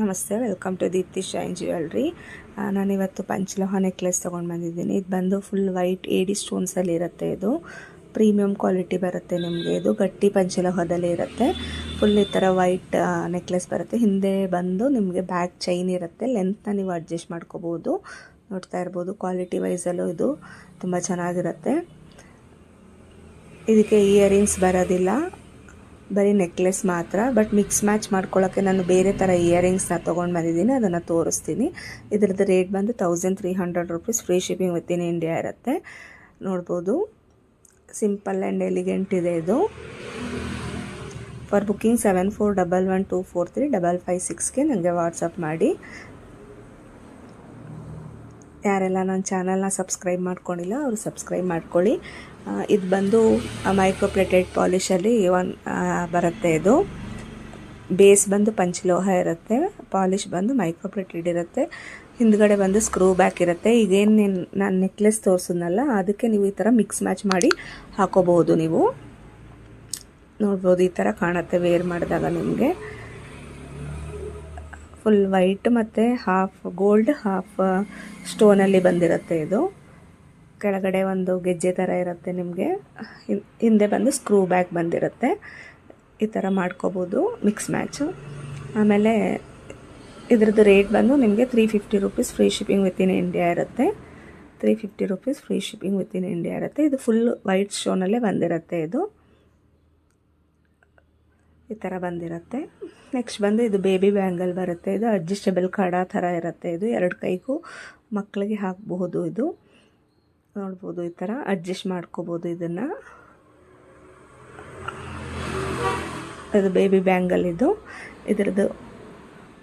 ನಮಸ್ತೆ, welcome to Deepti shine jewellery. ನಾನಿವತ್ತು ಪಂಚಲೋಹ ನೆಕ್ಲೆಸ್ ತೊಗೊಂಡು ಬಂದಿದ್ದೀನಿ. ಇದು ಬಂದು ಫುಲ್ ವೈಟ್ ಏಡಿ ಸ್ಟೋನ್ಸಲ್ಲಿ ಇರುತ್ತೆ. ಇದು ಪ್ರೀಮಿಯಂ ಕ್ವಾಲಿಟಿ ಬರುತ್ತೆ ನಿಮಗೆ. ಇದು ಗಟ್ಟಿ ಪಂಚಲೋಹದಲ್ಲಿ ಇರುತ್ತೆ. ಫುಲ್ ಈ ಥರ ವೈಟ್ ನೆಕ್ಲೆಸ್ ಬರುತ್ತೆ. ಹಿಂದೆ ಬಂದು ನಿಮಗೆ ಬ್ಯಾಕ್ ಚೈನ್ ಇರುತ್ತೆ. ಲೆಂತ್ನ ನೀವು ಅಡ್ಜಸ್ಟ್ ಮಾಡ್ಕೋಬೋದು. ನೋಡ್ತಾ ಇರ್ಬೋದು, ಕ್ವಾಲಿಟಿ ವೈಸಲ್ಲೂ ಇದು ತುಂಬ ಚೆನ್ನಾಗಿರುತ್ತೆ. ಇದಕ್ಕೆ ಇಯರಿಂಗ್ಸ್ ಬರೋದಿಲ್ಲ, ಬರೀ ನೆಕ್ಲೆಸ್ ಮಾತ್ರ. ಬಟ್ ಮಿಕ್ಸ್ ಮ್ಯಾಚ್ ಮಾಡ್ಕೊಳ್ಳೋಕ್ಕೆ ನಾನು ಬೇರೆ ಥರ ಇಯರಿಂಗ್ಸ್ನ ತೊಗೊಂಡು ಬಂದಿದ್ದೀನಿ, ಅದನ್ನು ತೋರಿಸ್ತೀನಿ. ಇದರದ್ದು ರೇಟ್ ಬಂದು 1300 rupees. Free shipping within India ಇರುತ್ತೆ. ನೋಡ್ಬೋದು, ಸಿಂಪಲ್ ಆ್ಯಂಡ್ ಎಲಿಗೆಂಟ್ ಇದೆ ಇದು. ಫಾರ್ ಬುಕ್ಕಿಂಗ್ 7411243556ಗೆ ನನಗೆ ವಾಟ್ಸಪ್ ಮಾಡಿ. ಯಾರೆಲ್ಲ ನನ್ನ ಚಾನಲ್ನ ಸಬ್ಸ್ಕ್ರೈಬ್ ಮಾಡ್ಕೊಂಡಿಲ್ಲ ಅವರು ಸಬ್ಸ್ಕ್ರೈಬ್ ಮಾಡ್ಕೊಳ್ಳಿ. ಇದು ಬಂದು ಮೈಕ್ರೋಪ್ಲೇಟೆಡ್ ಪಾಲಿಷಲ್ಲಿ ಬರುತ್ತೆ. ಇದು ಬೇಸ್ ಬಂದು ಪಂಚಲೋಹ ಇರುತ್ತೆ, ಪಾಲಿಷ್ ಬಂದು ಮೈಕ್ರೋಪ್ಲೇಟೆಡ್ ಇರುತ್ತೆ. ಹಿಂದ್ಗಡೆ ಬಂದು ಸ್ಕ್ರೂ ಬ್ಯಾಕ್ ಇರುತ್ತೆ. ಈಗೇನು ನಾನು ನೆಕ್ಲೆಸ್ ತೋರಿಸಿದ್ನಲ್ಲ, ಅದಕ್ಕೆ ನೀವು ಈ ಥರ ಮಿಕ್ಸ್ ಮ್ಯಾಚ್ ಮಾಡಿ ಹಾಕೋಬಹುದು. ನೀವು ನೋಡ್ಬೋದು, ಈ ಥರ ಕಾಣುತ್ತೆ ವೇರ್ ಮಾಡಿದಾಗ ನಿಮಗೆ. ಫುಲ್ ವೈಟ್ ಮತ್ತು ಹಾಫ್ ಗೋಲ್ಡ್ ಹಾಫ್ ಸ್ಟೋನಲ್ಲಿ ಬಂದಿರುತ್ತೆ. ಇದು ಕೆಳಗಡೆ ಒಂದು ಗೆಜ್ಜೆ ಥರ ಇರುತ್ತೆ ನಿಮಗೆ. ಹಿಂದೆ ಬಂದು ಸ್ಕ್ರೂ ಬ್ಯಾಕ್ ಬಂದಿರುತ್ತೆ. ಈ ಥರ ಮಾಡ್ಕೋಬೋದು ಮಿಕ್ಸ್ ಮ್ಯಾಚು. ಆಮೇಲೆ ಇದ್ರದ್ದು ರೇಟ್ ಬಂದು ನಿಮಗೆ 350 rupees. Free shipping within India ಇರುತ್ತೆ. 350 rupees free shipping within India ಇರುತ್ತೆ. ಇದು ಫುಲ್ ವೈಟ್ ಸ್ಟೋನಲ್ಲೇ ಬಂದಿರುತ್ತೆ. ಇದು ಈ ಥರ ಬಂದಿರುತ್ತೆ. ನೆಕ್ಸ್ಟ್ ಬಂದು ಇದು ಬೇಬಿ ಬ್ಯಾಂಗಲ್ ಬರುತ್ತೆ. ಇದು ಅಡ್ಜಸ್ಟಬಲ್ ಕಡ ಥರ ಇರುತ್ತೆ. ಇದು 2 ಕೈಗೂ ಮಕ್ಕಳಿಗೆ ಹಾಕಬಹುದು. ಇದು ನೋಡ್ಬೋದು, ಈ ಥರ ಅಡ್ಜಸ್ಟ್ ಮಾಡ್ಕೋಬೋದು ಇದನ್ನು. ಇದು ಬೇಬಿ ಬ್ಯಾಂಗಲ್. ಇದು ಇದರದ್ದು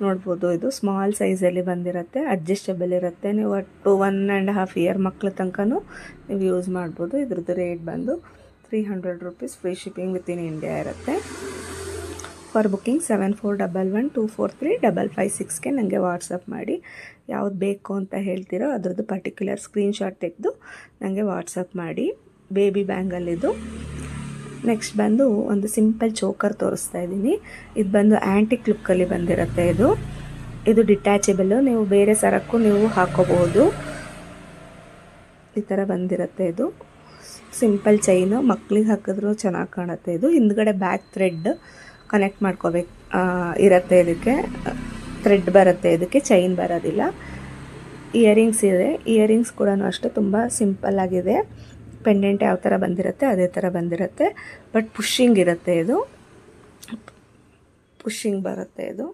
ನೋಡ್ಬೋದು, ಇದು ಸ್ಮಾಲ್ ಸೈಜಲ್ಲಿ ಬಂದಿರುತ್ತೆ. ಅಡ್ಜಸ್ಟಬಲ್ ಇರುತ್ತೆ. ನೀವು ಒಟ್ಟು 1.5 ಇಯರ್ ಮಕ್ಕಳ ತನಕನೂ ನೀವು ಯೂಸ್ ಮಾಡ್ಬೋದು. ಇದ್ರದ್ದು ರೇಟ್ ಬಂದು 300 rupees. Free shipping within India ಇರುತ್ತೆ. ಫಾರ್ ಬುಕ್ಕಿಂಗ್ 7411243556ಗೆ ನನಗೆ ವಾಟ್ಸಪ್ ಮಾಡಿ. ಯಾವ್ದು ಬೇಕು ಅಂತ ಹೇಳ್ತೀರೋ ಅದರದ್ದು ಪರ್ಟಿಕ್ಯುಲರ್ ಸ್ಕ್ರೀನ್ಶಾಟ್ ತೆಗೆದು ನನಗೆ ವಾಟ್ಸಪ್ ಮಾಡಿ. ಬೇಬಿ ಬ್ಯಾಂಗಲ್ ಇದು. ನೆಕ್ಸ್ಟ್ ಬಂದು ಒಂದು ಸಿಂಪಲ್ ಚೋಕರ್ ತೋರಿಸ್ತಾ ಇದ್ದೀನಿ. ಇದು ಬಂದು ಆ್ಯಂಟಿಕ್ ಲುಕ್ಕಲ್ಲಿ ಬಂದಿರುತ್ತೆ. ಇದು ಡಿಟ್ಯಾಚಬಲ್ಲು. ನೀವು ಬೇರೆ ಸರಕ್ಕೂ ನೀವು ಹಾಕೋಬಹುದು. ಈ ಥರ ಬಂದಿರುತ್ತೆ. ಇದು ಸಿಂಪಲ್ ಚೈನು, ಮಕ್ಕಳಿಗೆ ಹಾಕಿದ್ರೂ ಚೆನ್ನಾಗಿ ಕಾಣುತ್ತೆ. ಇದು ಹಿಂದ್ಗಡೆ ಬ್ಯಾಕ್ ಥ್ರೆಡ್ ಕನೆಕ್ಟ್ ಮಾಡ್ಕೋಬೇಕು ಇರುತ್ತೆ. ಇದಕ್ಕೆ ಥ್ರೆಡ್ ಬರುತ್ತೆ, ಇದಕ್ಕೆ ಚೈನ್ ಬರೋದಿಲ್ಲ. ಇಯರಿಂಗ್ಸ್ ಇದೆ. ಇಯರಿಂಗ್ಸ್ ಕೂಡ ಅಷ್ಟೇ ತುಂಬ ಸಿಂಪಲ್ ಆಗಿದೆ. ಪೆಂಡೆಂಟ್ ಯಾವ ಥರ ಬಂದಿರುತ್ತೆ ಅದೇ ಥರ ಬಂದಿರುತ್ತೆ. ಬಟ್ ಪುಷಿಂಗ್ ಇರುತ್ತೆ. ಇದು ಪುಷಿಂಗ್ ಬರುತ್ತೆ. ಇದು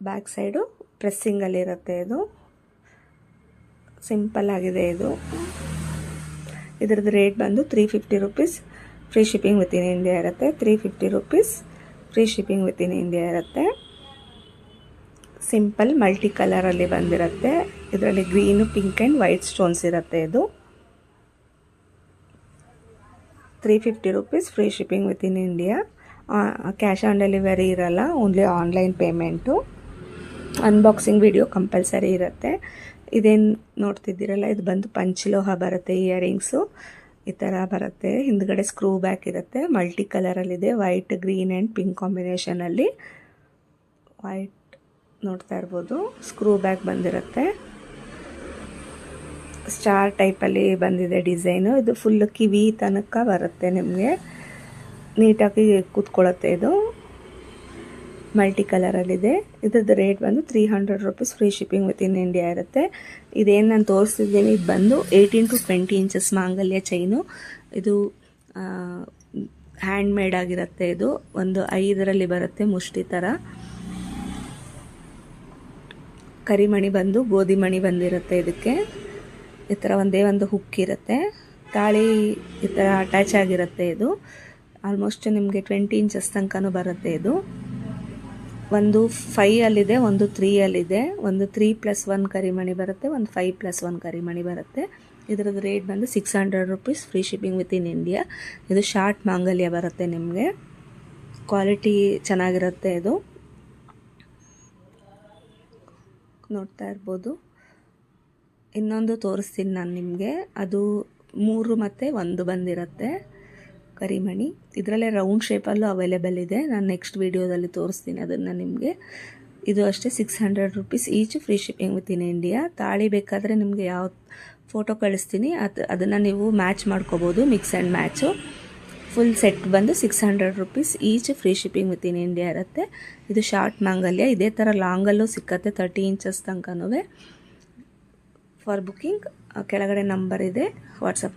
ಬ್ಯಾಕ್ ಸೈಡು ಪ್ರೆಸ್ಸಿಂಗಲ್ಲಿರುತ್ತೆ. ಇದು ಸಿಂಪಲ್ ಆಗಿದೆ. ಇದರದ್ದು ರೇಟ್ ಬಂದು 350 rupees. Free shipping within India ಇರುತ್ತೆ. 350 rupees free shipping within India ಇರುತ್ತೆ. ಸಿಂಪಲ್ ಮಲ್ಟಿ ಕಲರಲ್ಲಿ ಬಂದಿರುತ್ತೆ. ಇದರಲ್ಲಿ green, pink and white stones ಇರುತ್ತೆ. ಇದು 350 rupees. Free shipping within India. Cash on delivery ಇರಲ್ಲ, only online payment. Unboxing video compulsory ಇರುತ್ತೆ. ಇದೇನು ನೋಡ್ತಿದ್ದೀರಲ್ಲ, ಇದು ಬಂದು ಪಂಚಲೋಹ ಬರುತ್ತೆ. ಇಯರಿಂಗ್ಸು ಈ ಥರ ಬರುತ್ತೆ. ಹಿಂದ್ಗಡೆ ಸ್ಕ್ರೂ ಬ್ಯಾಕ್ ಇರುತ್ತೆ. ಮಲ್ಟಿ ಕಲರಲ್ಲಿದೆ, ವೈಟ್, ಗ್ರೀನ್ ಆ್ಯಂಡ್ ಪಿಂಕ್ ಕಾಂಬಿನೇಷನಲ್ಲಿ. ವೈಟ್ ನೋಡ್ತಾ ಇರ್ಬೋದು, ಸ್ಕ್ರೂ ಬ್ಯಾಕ್ ಬಂದಿರುತ್ತೆ. ಸ್ಟಾರ್ ಟೈಪಲ್ಲಿ ಬಂದಿದೆ ಡಿಸೈನು. ಇದು ಫುಲ್ ಕಿವಿ ತನಕ ಬರುತ್ತೆ ನಿಮಗೆ, ನೀಟಾಗಿ ಕೂತ್ಕೊಳ್ಳುತ್ತೆ. ಇದು ಮಲ್ಟಿ ಕಲರಲ್ಲಿದೆ. ಇದ್ರದ್ದು ರೇಟ್ ಬಂದು 300 rupees. Free shipping within India ಇರುತ್ತೆ. ಇದೇನು ನಾನು ತೋರಿಸ್ತಿದ್ದೀನಿ, ಇದು ಬಂದು 18 to 20 ಇಂಚಸ್ ಮಾಂಗಲ್ಯ ಚೈನು. ಇದು ಹ್ಯಾಂಡ್ ಮೇಡ್ ಆಗಿರುತ್ತೆ. ಇದು ಒಂದು 5ರಲ್ಲಿ ಬರುತ್ತೆ, ಮುಷ್ಟಿ ಥರ. ಕರಿಮಣಿ ಬಂದು ಗೋಧಿ ಮಣಿ ಬಂದಿರುತ್ತೆ. ಇದಕ್ಕೆ ಈ ಥರ ಒಂದೇ ಒಂದು ಹುಕ್ ಇರುತ್ತೆ. ತಾಳಿ ಈ ಥರ ಅಟ್ಯಾಚ್ ಆಗಿರುತ್ತೆ. ಇದು ಆಲ್ಮೋಸ್ಟ್ ನಿಮಗೆ 20 ಇಂಚಸ್ ತನಕನೂ ಬರುತ್ತೆ. ಇದು ಒಂದು 5 ಅಲ್ಲಿದೆ, ಒಂದು 3 ಅಲ್ಲಿದೆ. ಒಂದು 3+1 ಕರಿಮಣಿ ಬರುತ್ತೆ, ಒಂದು 5+1 ಕರಿಮಣಿ ಬರುತ್ತೆ. ಇದರದ್ದು ರೇಟ್ ಬಂದು 600 rupees. Free shipping within India. ಇದು ಶಾರ್ಟ್ ಮಾಂಗಲ್ಯ ಬರುತ್ತೆ ನಿಮಗೆ. ಕ್ವಾಲಿಟಿ ಚೆನ್ನಾಗಿರುತ್ತೆ. ಇದು ನೋಡ್ತಾ ಇರ್ಬೋದು. ಇನ್ನೊಂದು ತೋರಿಸ್ತೀನಿ ನಾನು ನಿಮಗೆ. ಅದು 3 ಮತ್ತು 1 ಬಂದಿರುತ್ತೆ. ಕರಿಮಣಿ. ಇದರಲ್ಲೇ ರೌಂಡ್ ಶೇಪಲ್ಲೂ ಅವೈಲೇಬಲ್ ಇದೆ, ನಾನು ನೆಕ್ಸ್ಟ್ ವೀಡಿಯೋದಲ್ಲಿ ತೋರಿಸ್ತೀನಿ ಅದನ್ನು ನಿಮಗೆ. ಇದು ಅಷ್ಟೇ 600 rupees each, free shipping within India. ತಾಳಿ ಬೇಕಾದರೆ ನಿಮಗೆ ಯಾವ ಫೋಟೋ ಕಳಿಸ್ತೀನಿ, ಅದನ್ನು ನೀವು ಮ್ಯಾಚ್ ಮಾಡ್ಕೋಬೋದು, mix and match. Full set ಬಂದು 600 rupees each, free shipping within India ಇರುತ್ತೆ. ಇದು ಶಾರ್ಟ್ ಮಾಂಗಲ್ಯ, ಇದೇ ಥರ ಲಾಂಗಲ್ಲೂ ಸಿಕ್ಕತ್ತೆ 30 ಇಂಚಸ್ ತನಕನೂ. ಫಾರ್ ಬುಕ್ಕಿಂಗ್ ಕೆಳಗಡೆ ನಂಬರ್ ಇದೆ, ವಾಟ್ಸಪ್